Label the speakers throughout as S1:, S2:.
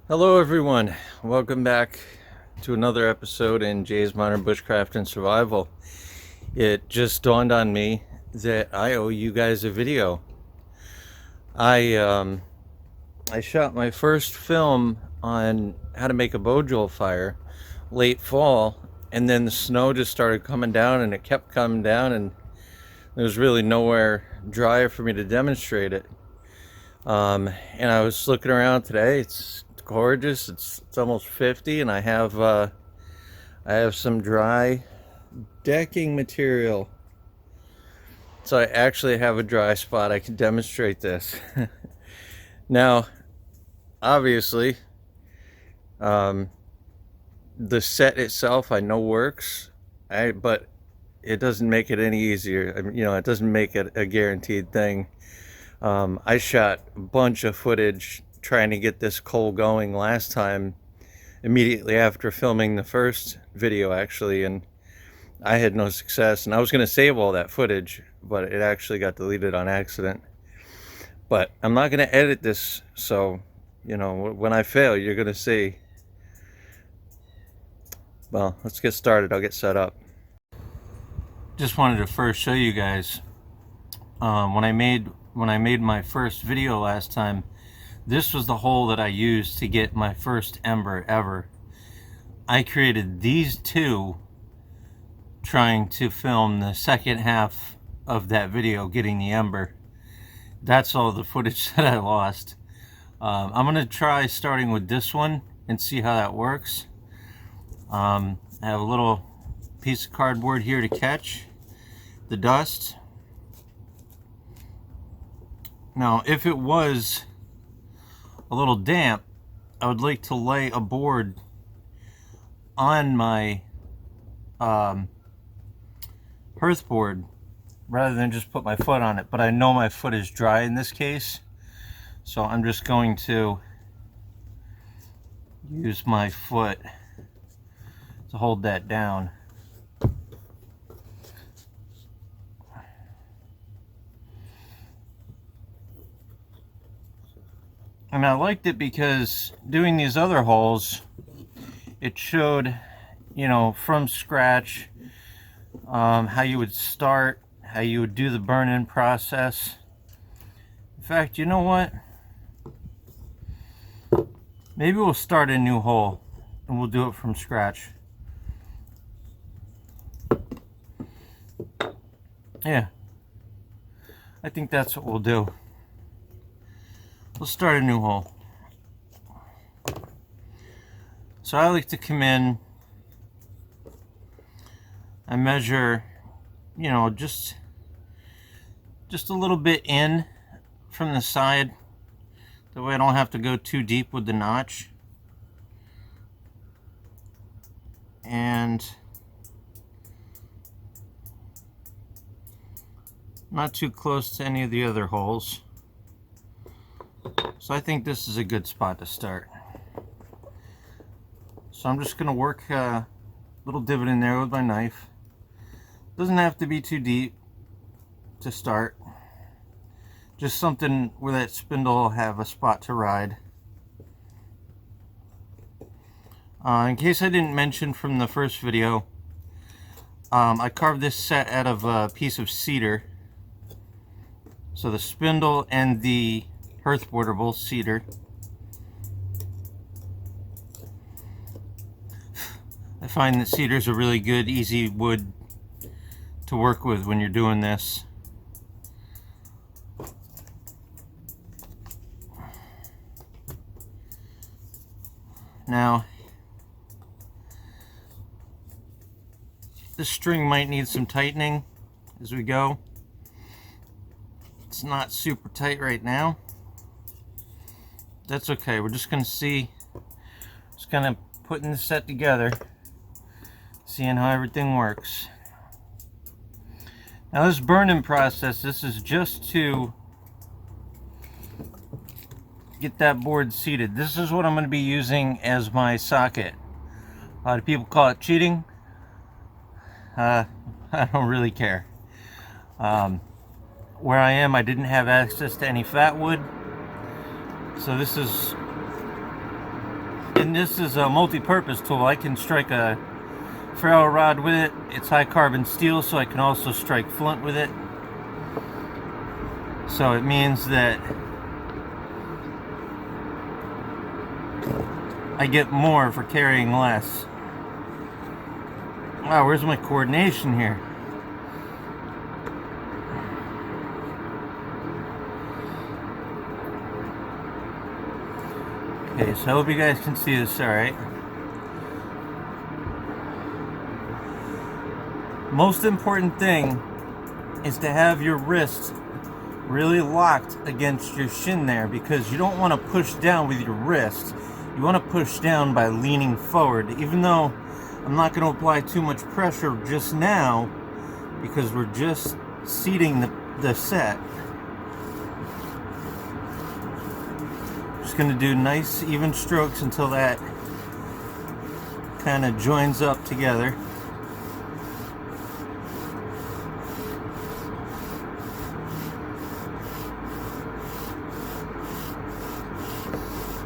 S1: Hello everyone, welcome back to another episode in Jay's Modern Bushcraft and Survival. It just dawned on me that I owe you guys a video. I shot my first film on how to make a bow fire late fall, and then the snow just started coming down and it kept coming down, and there was really nowhere dry for me to demonstrate it. And I was looking around today. It's gorgeous. It's almost 50, and I have some dry decking material, so I actually have a dry spot. I can demonstrate this. Now, obviously, the set itself I know works, but it doesn't make it any easier. It doesn't make it a guaranteed thing. I shot a bunch of footage trying to get this coal going last time, immediately after filming the first video actually, and I had no success, and I was going to save all that footage, but it actually got deleted on accident. But I'm not going to edit this, so when I fail, you're going to see. Well, let's get started. I'll get set up. Just wanted to first show you guys when I made my first video last time. This was the hole that I used to get my first ember ever. I created these two trying to film the second half of that video, getting the ember. That's all the footage that I lost. I'm gonna try starting with this one and see how that works. I have a little piece of cardboard here to catch the dust. Now, if it was a little damp, I would like to lay a board on my hearth board rather than just put my foot on it, but I know my foot is dry in this case, so I'm just going to use my foot to hold that down. And I liked it because doing these other holes, it showed, from scratch, how you would start, how you would do the burn-in process. In fact, you know what? Maybe we'll start a new hole and we'll do it from scratch. Yeah, I think that's what we'll do. Let's start a new hole. So I like to come in, I measure, just a little bit in from the side. That way I don't have to go too deep with the notch. And not too close to any of the other holes. So I think this is a good spot to start. So I'm just going to work a little divot in there with my knife. Doesn't have to be too deep to start. Just something where that spindle will have a spot to ride. In case I didn't mention from the first video, I carved this set out of a piece of cedar. So the spindle and the hearth board are both cedar. I find that cedar is a really good, easy wood to work with when you're doing this. Now, this string might need some tightening as we go. It's not super tight right now. That's okay. We're just going to see, just kind of putting the set together, seeing how everything works. Now this burn-in process, this is just to get that board seated. This is what I'm going to be using as my socket. A lot of people call it cheating. I don't really care. Where I am, I didn't have access to any fat wood, so this is And this is a multi-purpose tool. I can strike a ferro rod with it. It's high carbon steel, so I can also strike flint with it. So it means that I get more for carrying less. Wow, where's my coordination here? Okay, so I hope you guys can see this alright. Most important thing is to have your wrist really locked against your shin there, because you don't want to push down with your wrist. You want to push down by leaning forward, even though I'm not going to apply too much pressure just now because we're just seating the set. Just going to do nice even strokes until that kind of joins up together.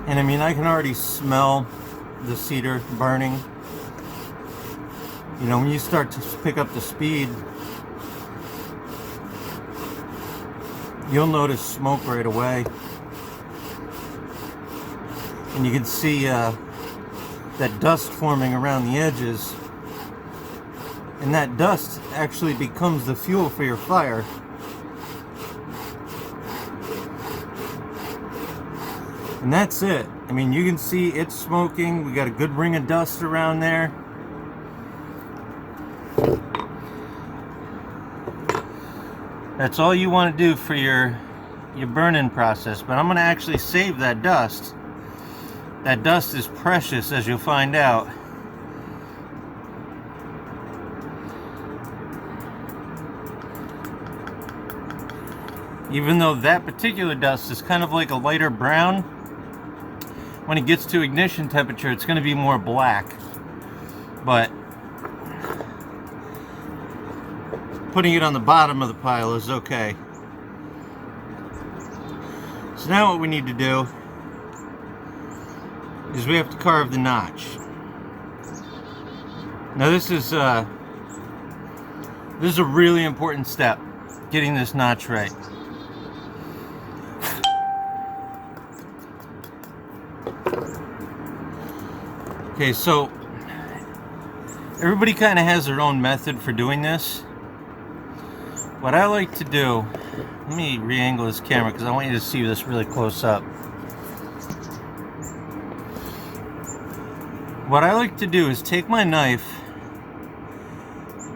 S1: And I mean, I can already smell the cedar burning. You know, when you start to pick up the speed, you'll notice smoke right away. And you can see that dust forming around the edges. And that dust actually becomes the fuel for your fire. And that's it. I mean, you can see it's smoking. We got a good ring of dust around there. That's all you want to do for your burn-in process. But I'm going to actually save that dust. That dust is precious, as you'll find out. Even though that particular dust is kind of like a lighter brown, when it gets to ignition temperature, it's going to be more black. But putting it on the bottom of the pile is okay. So now what we need to do is we have to carve the notch. Now this is a really important step, getting this notch right. Okay, so everybody kind of has their own method for doing this. What I like to do, let me re-angle this camera because I want you to see this really close up. What I like to do is take my knife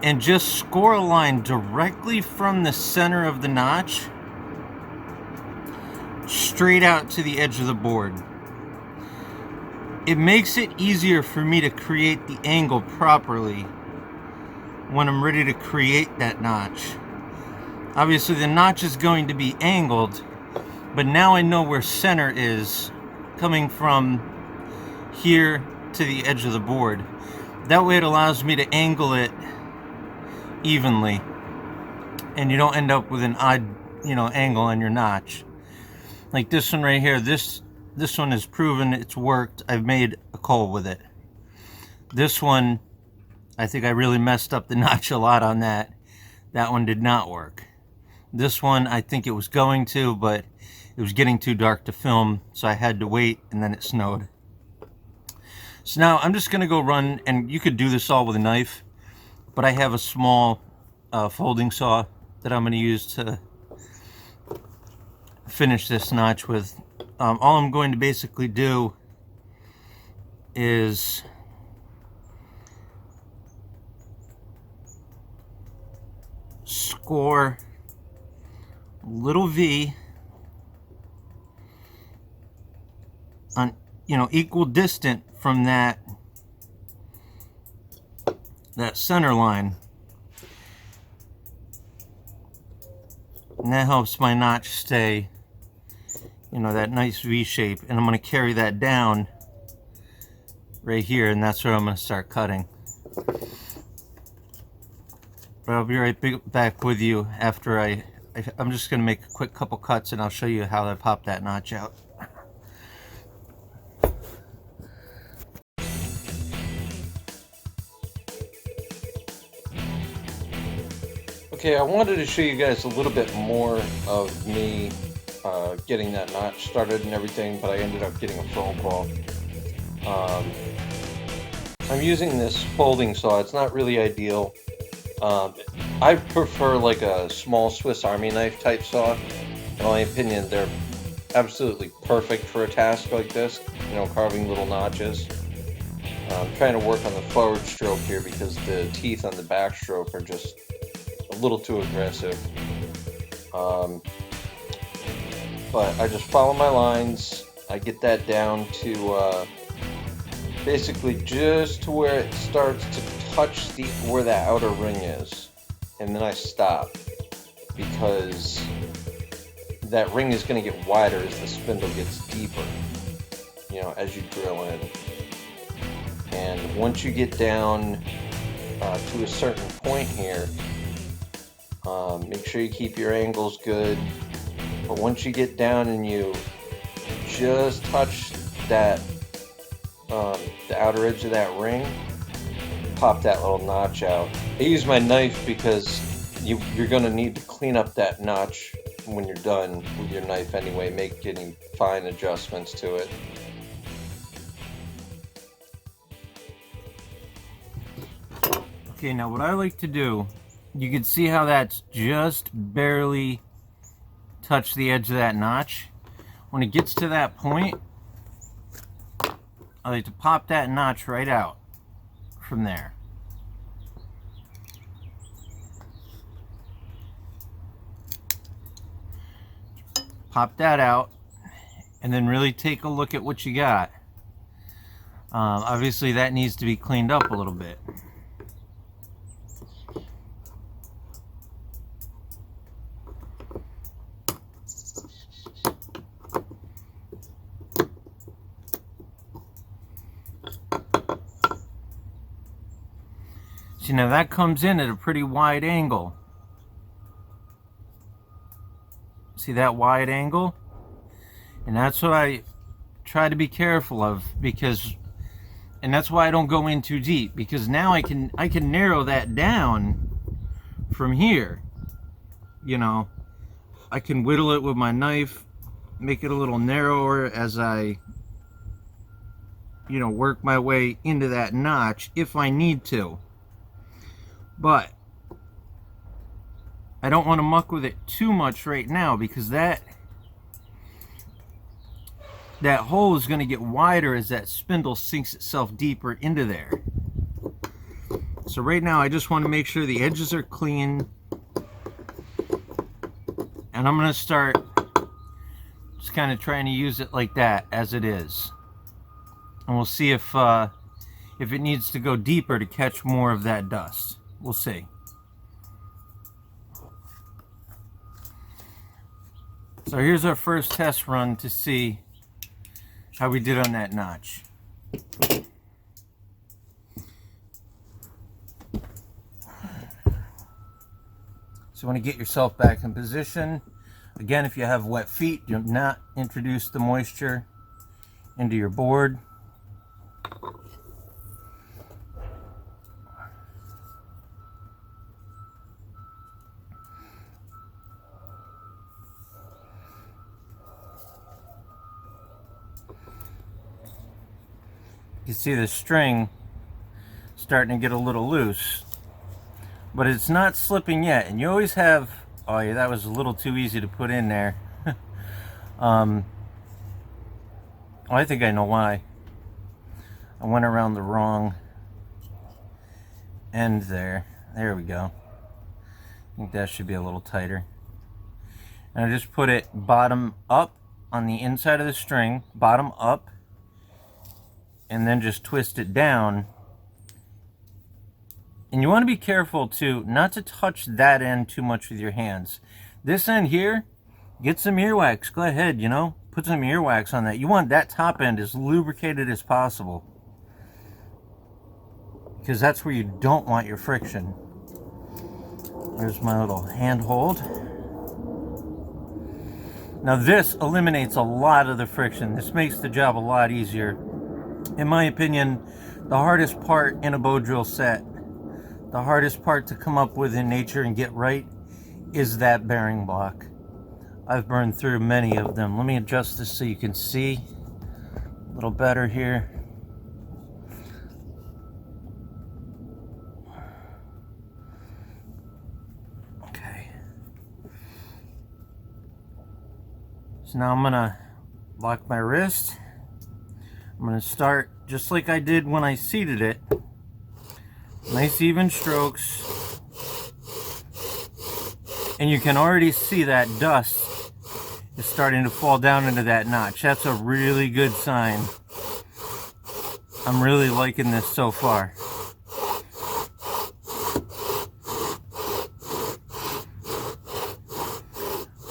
S1: and just score a line directly from the center of the notch straight out to the edge of the board. It makes it easier for me to create the angle properly when I'm ready to create that notch. Obviously the notch is going to be angled, but now I know where center is, coming from here to the edge of the board. That way it allows me to angle it evenly, and you don't end up with an odd, angle on your notch. Like this one right here, this one is proven it's worked. I've made a coal with it. This one, I think I really messed up the notch a lot on that. That one did not work. This one, I think it was going to, but it was getting too dark to film, so I had to wait, and then it snowed. So now I'm just gonna go run, and you could do this all with a knife, but I have a small folding saw that I'm gonna use to finish this notch with. All I'm going to basically do is score a little V on, equal distant from that center line. And that helps my notch stay, that nice V shape. And I'm going to carry that down right here, and that's where I'm going to start cutting. But I'll be right back with you after I'm just going to make a quick couple cuts, and I'll show you how I pop that notch out. Okay, I wanted to show you guys a little bit more of me getting that notch started and everything, but I ended up getting a phone call. I'm using this folding saw. It's not really ideal. I prefer like a small Swiss Army knife type saw. In my opinion, they're absolutely perfect for a task like this, you know, carving little notches. I'm trying to work on the forward stroke here because the teeth on the back stroke are just a little too aggressive. But I just follow my lines. I get that down to basically just to where it starts to touch where that outer ring is, and then I stop because that ring is going to get wider as the spindle gets deeper, you know, as you drill in. And once you get down to a certain point here, make sure you keep your angles good. But once you get down and you just touch that the outer edge of that ring, pop that little notch out. I use my knife because you're going to need to clean up that notch when you're done with your knife anyway, make any fine adjustments to it. Okay, now what I like to do, you can see how that's just barely touched the edge of that notch. When it gets to that point, I like to pop that notch right out from there. Pop that out and then really take a look at what you got. Obviously that needs to be cleaned up a little bit. See, now that comes in at a pretty wide angle. See that wide angle? And that's what I try to be careful of, because, and that's why I don't go in too deep, because now I can narrow that down from here. You know, I can whittle it with my knife, make it a little narrower as I, you know, work my way into that notch if I need to. But I don't want to muck with it too much right now, because that hole is going to get wider as that spindle sinks itself deeper into there. So right now I just want to make sure the edges are clean, and I'm going to start just kind of trying to use it like that as it is, and we'll see if it needs to go deeper to catch more of that dust. We'll see. So here's our first test run to see how we did on that notch. So you want to get yourself back in position. Again, if you have wet feet, do not introduce the moisture into your board. You see the string starting to get a little loose, but it's not slipping yet. And you always have, oh yeah, that was a little too easy to put in there. Oh, I think I know why. I went around the wrong end there. There we go. I think that should be a little tighter. And I just put it bottom up on the inside of the string, bottom up, and then just twist it down. And you want to be careful too not to touch that end too much with your hands. This end here, get some earwax. Go ahead, you know, put some earwax on that. You want that top end as lubricated as possible, because that's where you don't want your friction. There's my little handhold. Now this eliminates a lot of the friction. This makes the job a lot easier. In my opinion, the hardest part in a bow drill set, the the hardest part to come up with in nature and get right is that bearing block. I've burned through many of them. Let me adjust this so you can see a little better here. Okay. So now I'm gonna lock my wrist. I'm gonna start just like I did when I seated it. Nice even strokes. And you can already see that dust is starting to fall down into that notch. That's a really good sign. I'm really liking this so far.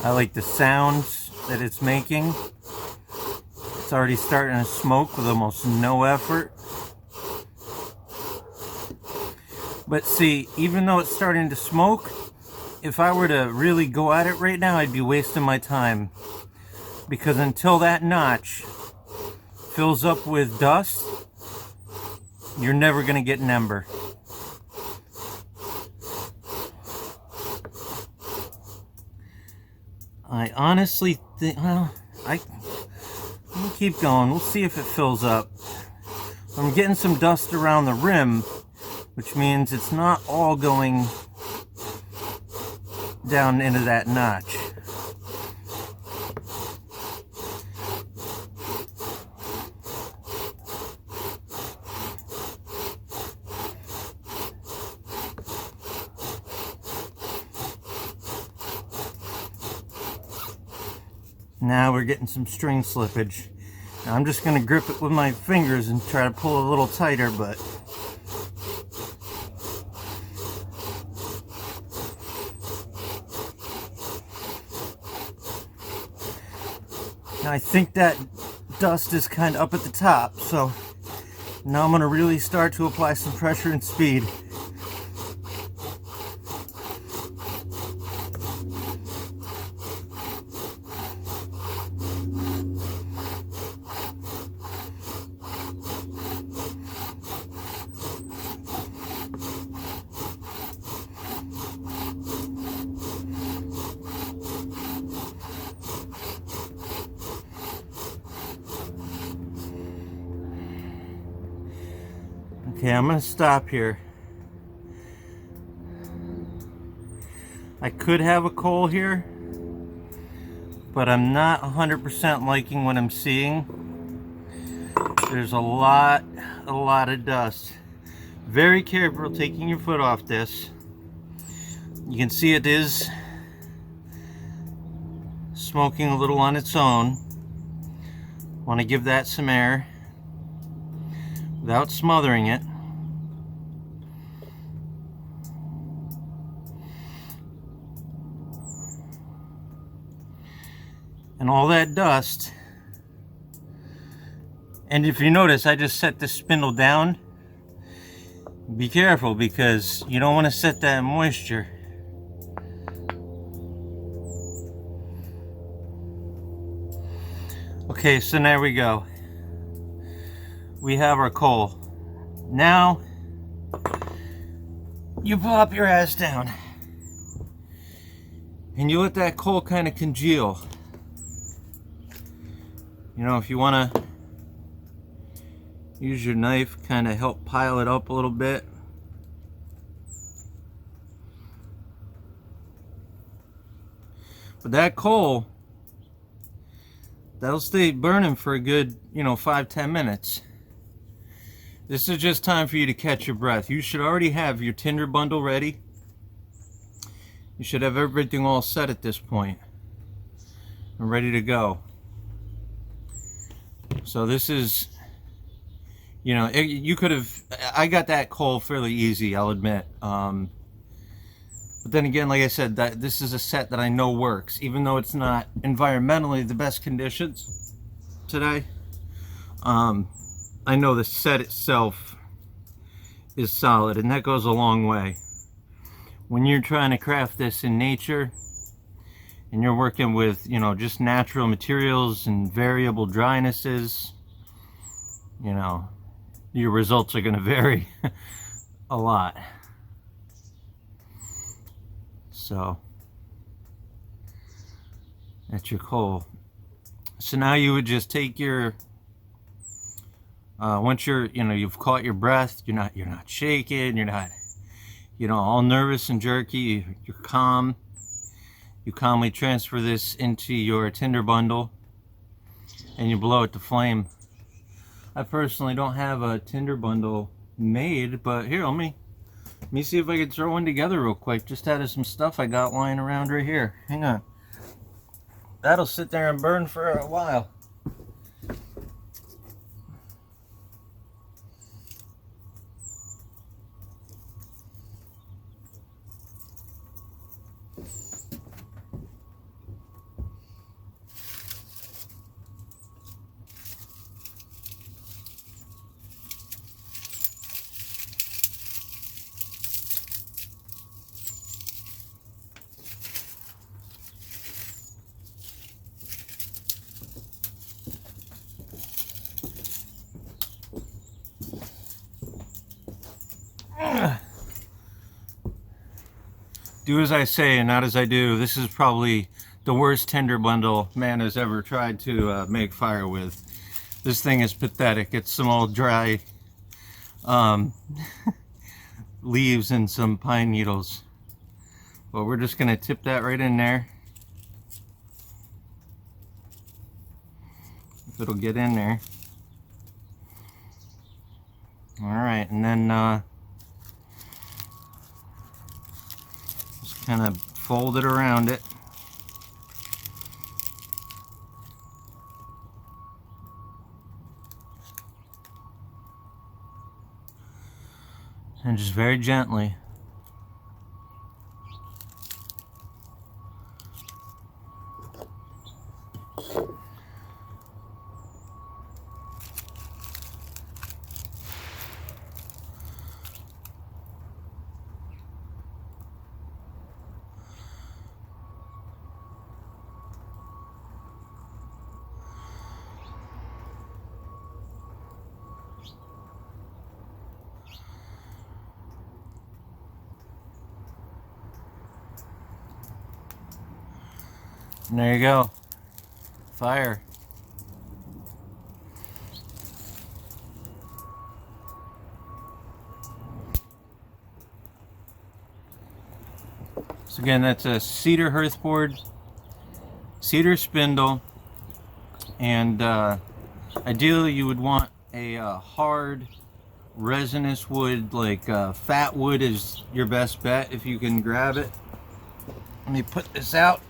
S1: I like the sounds that it's making. It's already starting to smoke with almost no effort. But see, even though it's starting to smoke, if I were to really go at it right now, I'd be wasting my time. Because until that notch fills up with dust, you're never going to get an ember. I honestly think, well, let me keep going. We'll see if it fills up. I'm getting some dust around the rim, which means it's not all going down into that notch. Now we're getting some string slippage. Now I'm just going to grip it with my fingers and try to pull a little tighter, but now I think that dust is kind of up at the top, so now I'm going to really start to apply some pressure and speed. Okay, I'm going to stop here. I could have a coal here, but I'm not 100% liking what I'm seeing. There's a lot of dust. Very careful taking your foot off this. You can see it is smoking a little on its own. Want to give that some air without smothering it. And all that dust, and if you notice, I just set the spindle down. Be careful, because you don't want to set that moisture. Okay, so there we go. We have our coal. Now you plop your ass down and you let that coal kind of congeal. You know, if you want to use your knife, kind of help pile it up a little bit. But that coal, that'll stay burning for a good, 5-10 minutes. This is just time for you to catch your breath. You should already have your Tinder Bundle ready. You should have everything all set at this point and ready to go. So this is, you could have, I got that coal fairly easy, I'll admit. But then again, like I said, this is a set that I know works, even though it's not environmentally the best conditions today. I know the set itself is solid, and that goes a long way. When you're trying to craft this in nature, and you're working with, just natural materials and variable drynesses, your results are going to vary a lot. So that's your coal. So now you would just take your once you're, you've caught your breath, you're not shaking, you're not, all nervous and jerky, you're calm. You calmly transfer this into your Tinder Bundle and you blow it to flame. I personally don't have a Tinder Bundle made, but here, let me see if I can throw one together real quick, just out of some stuff I got lying around right here. Hang on. That'll sit there and burn for a while. Do as I say and not as I do. This is probably the worst Tinder Bundle man has ever tried to make fire with. This thing is pathetic. It's some old dry leaves and some pine needles. But we're just gonna tip that right in there. If it'll get in there. All right, and then just kind of fold it around it. And just very gently. And there you go. Fire. So again, that's a cedar hearthboard, cedar spindle, and ideally you would want a hard resinous wood, like fat wood is your best bet if you can grab it. Let me put this out.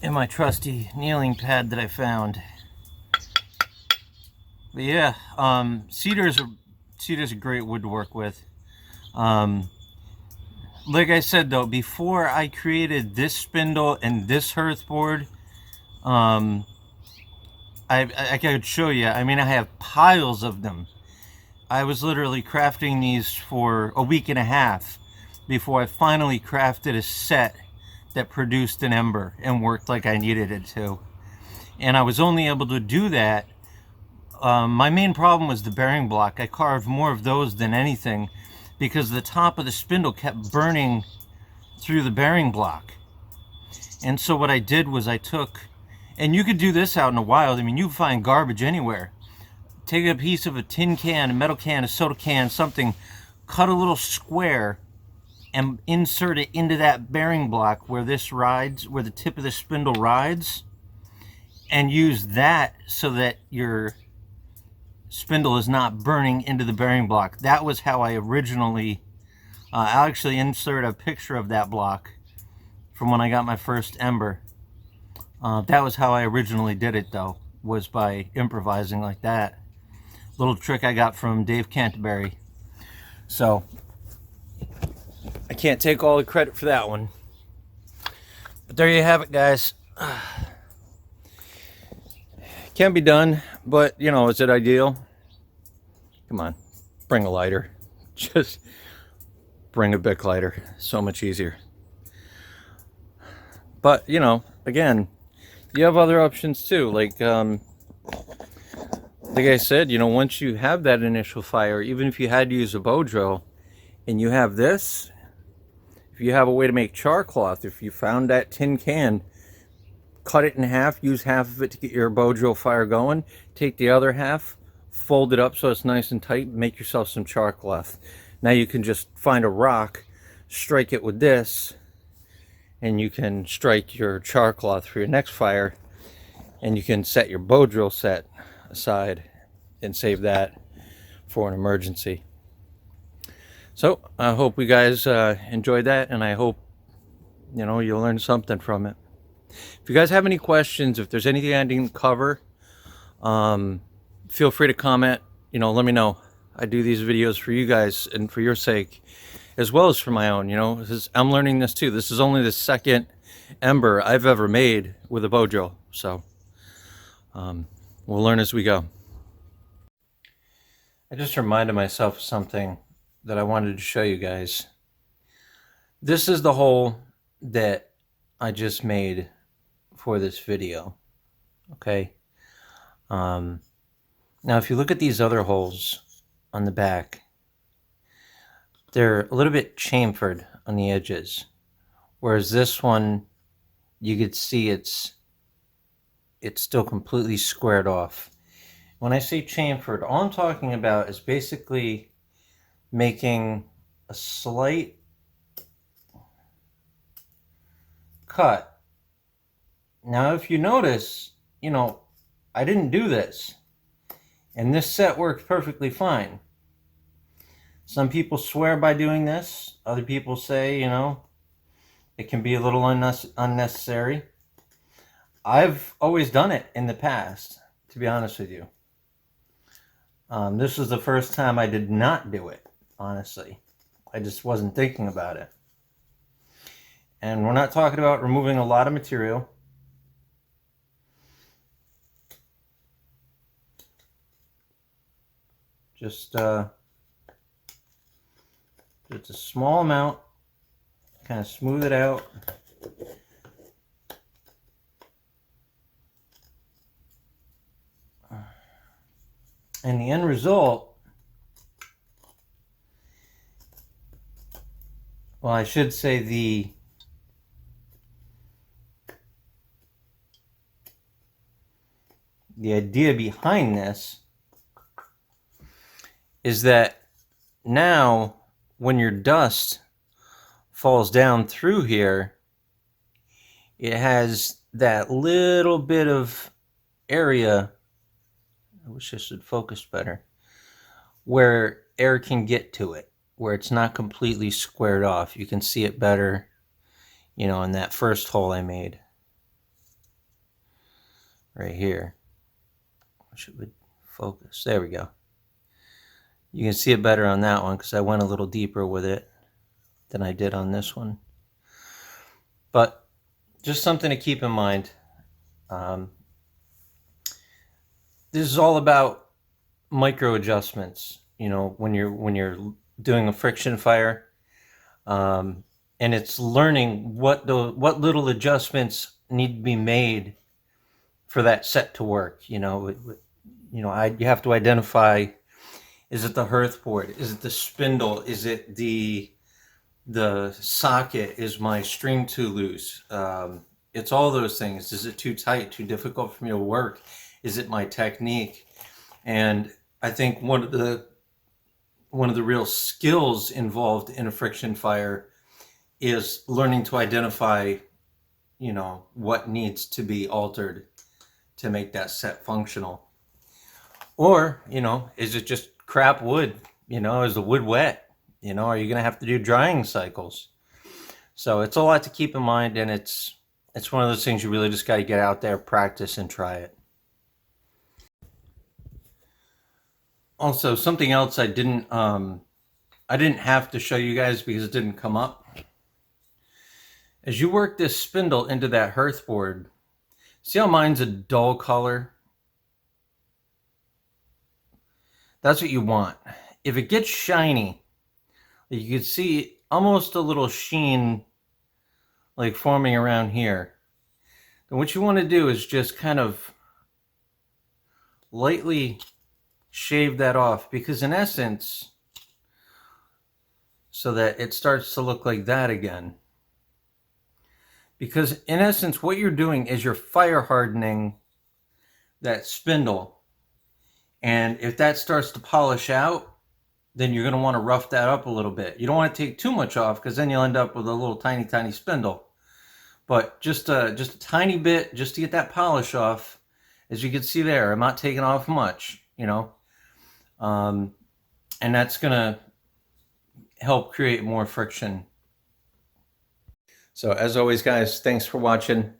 S1: And my trusty kneeling pad that I found. But yeah, cedar's a great wood to work with. Like I said though, before I created this spindle and this hearthboard, I could show you. I mean, I have piles of them. I was literally crafting these for a week and a half before I finally crafted a set that produced an ember and worked like I needed it to. And I was only able to do that. My main problem was the bearing block. I carved more of those than anything because the top of the spindle kept burning through the bearing block. And so what I did was I took, and you could do this out in the wild. I mean, you find garbage anywhere. Take a piece of a tin can, a metal can, a soda can, something, cut a little square and insert it into that bearing block where this rides, where the tip of the spindle rides, and use that so that your spindle is not burning into the bearing block. That was how I originally, I'll actually insert a picture of that block from when I got my first ember. That was how I originally did it though, was by improvising like that. Little trick I got from Dave Canterbury. So I can't take all the credit for that one. But there you have it, guys. Can be done, but you know, is it ideal? Come on, bring a lighter. Just bring a Bic lighter. So much easier. But, you know, again, you have other options too. Like I said, you know, once you have that initial fire, even if you had to use a bow drill and you have this, if you have a way to make char cloth, if you found that tin can, cut it in half, use half of it to get your bow drill fire going, take the other half, fold it up so it's nice and tight, make yourself some char cloth. Now you can just find a rock, strike it with this, and you can strike your char cloth for your next fire, and you can set your bow drill set aside and save that for an emergency. So I hope you guys enjoyed that, and I hope, you know, you learned something from it. If you guys have any questions, if there's anything I didn't cover, feel free to comment. You know, let me know. I do these videos for you guys and for your sake, as well as for my own. You know, I'm learning this too. This is only the second ember I've ever made with a bow drill, so we'll learn as we go. I just reminded myself of something that I wanted to show you guys. This is the hole that I just made for this video. Okay. Now if you look at these other holes on the back, they're a little bit chamfered on the edges, whereas this one, you could see it's still completely squared off. When I say chamfered, all I'm talking about is basically making a slight cut. Now, if you notice, you know, I didn't do this, and this set works perfectly fine. Some people swear by doing this. Other people say, you know, it can be a little unnecessary. I've always done it in the past, to be honest with you. This was the first time I did not do it, honestly. I just wasn't thinking about it. And we're not talking about removing a lot of material. Just a small amount, kind of smooth it out. And the end result, well, I should say the idea behind this is that now when your dust falls down through here, it has that little bit of area, I wish this would focus better, where air can get to it, where it's not completely squared off. You can see it better, you know, in that first hole I made right here. I wish it would focus. There we go. You can see it better on that one because I went a little deeper with it than I did on this one. But just something to keep in mind. This is all about micro adjustments, you know, when you're doing a friction fire, and it's learning what little adjustments need to be made for that set to work. You know, you have to identify: is it the hearth board? Is it the spindle? Is it the socket? Is my string too loose? It's all those things. Is it too tight? Too difficult for me to work? Is it my technique? And I think one of the real skills involved in a friction fire is learning to identify, you know, what needs to be altered to make that set functional. Or, you know, is it just crap wood? You know, is the wood wet? You know, are you going to have to do drying cycles? So it's a lot to keep in mind, and it's one of those things you really just got to get out there, practice, and try it. Also, something else I didn't have to show you guys because it didn't come up. As you work this spindle into that hearth board, see how mine's a dull color? That's what you want. If it gets shiny, You can see almost a little sheen like forming around here. And what you want to do is just kind of lightly shave that off, because in essence, so that it starts to look like that again. Because in essence, what you're doing is you're fire hardening that spindle. And if that starts to polish out, then you're going to want to rough that up a little bit. You don't want to take too much off, because then you'll end up with a little tiny spindle. But just a tiny bit, just to get that polish off. As you can see there, I'm not taking off much, you know. And that's going to help create more friction. So as always, guys, thanks for watching.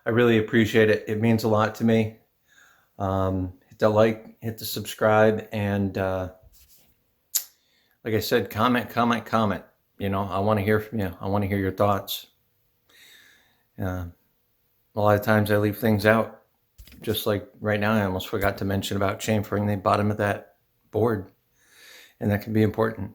S1: I really appreciate it. It means a lot to me. Hit the like, hit the subscribe, and like I said, comment. You know, I want to hear from you. I want to hear your thoughts. A lot of times I leave things out, just like right now. I almost forgot to mention about chamfering the bottom of that board, and that can be important.